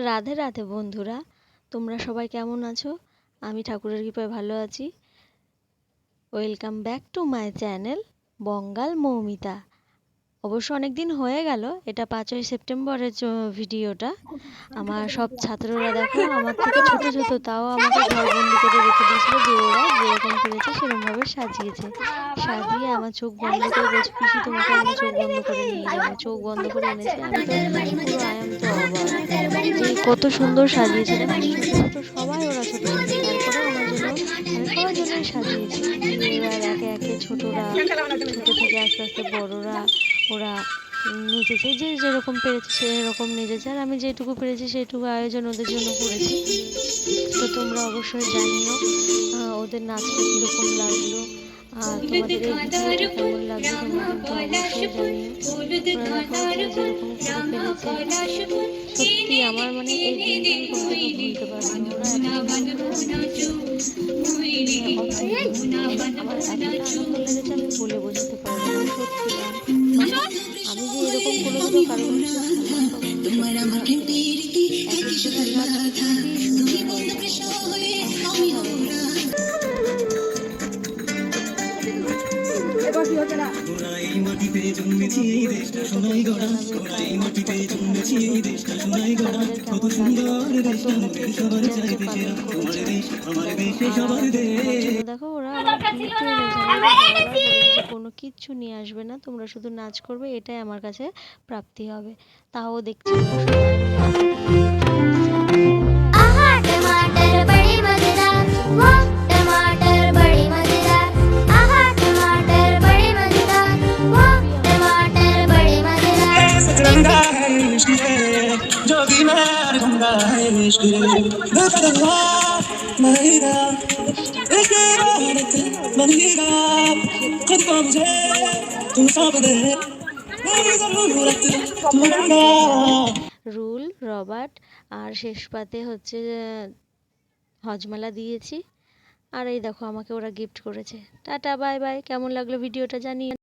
রাধে রাধে বন্ধুরা, তোমরা সবাই কেমন আছো? আমি ঠাকুরের কৃপায় ভালো আছি। Welcome back to my channel Bangal Moumita. অবশ্য অনেক দিন হয়ে গেল, এটা 5ই সেপ্টেম্বরের ভিডিওটা। আমার সব ছাত্ররা দেখো আমার থেকে ছোট ছোট, তাও আমাকে ঘরবন্দি করে রেখে দিয়েছিল, দিয়ে ওরা যেরকম পেরেছে সেরকমভাবে সাজিয়েছে। সাজিয়ে আমার চোখ বন্ধ করে বলছে, পিসি তোমাকে আমরা চোখ বন্ধ করে নিয়ে যাবো। চোখ বন্ধ করে এনেছে, আমি তো পুরো আয়াম তো অবাক যে কত সুন্দর সাজিয়েছে। দেখো ছোট ছোট সবাই, ওরা ছোট ছোট, তারপরে আমার জন্য মানে সবার জন্যই সাজিয়েছে। দিয়ে এবার একে একে ছোটরা, ছোট থেকে আস্তে আস্তে বড়রা, ওরা নেচেছে, যে যেরকম পেরেছে সেরকম নেচেছে, আর আমি যেটুকু পেরেছি সেইটুকু আয়োজন ওদের জন্য করেছি। তো তোমরা অবশ্যই জানিও ওদের নাচটা কীরকম লাগলো, আর তোমাদের এই ভিডিওটা কেমন লাগলো তোমরা কিন্তু অবশ্যই জানিও। ওরা দেখো যেরকম করে পেরেছে, সত্যি আমার মানে এই দিনটা আমি কোনোদিনও ভুলতে পারবো না। ওরা এত সুন্দর করে নাচছে, আমার এতটা আনন্দ লেগেছে আমি বলে বোঝাতে পারবো না। সত্যি মানে আমি যে এরকম কোনোদিনও কারো কাছে সম্মান পাবো আমি সত্যি ভাবতে পারি। এক একজনের নাচ খুবই সুন্দর হয়েছে, দেখো ওরা কোনো কিচ্ছু নিয়ে আসবে না, তোমরা শুধু নাচ করবে, এটাই আমার কাছে প্রাপ্তি হবে। তাও দেখছি রুল, রবার্ট, আর শেষ পাতে হচ্ছে হজমালা দিয়েছি। আর এই দেখো আমাকে ওরা গিফট করেছে। Tata bye bye. কেমন লাগলো ভিডিওটা জানিয়ে।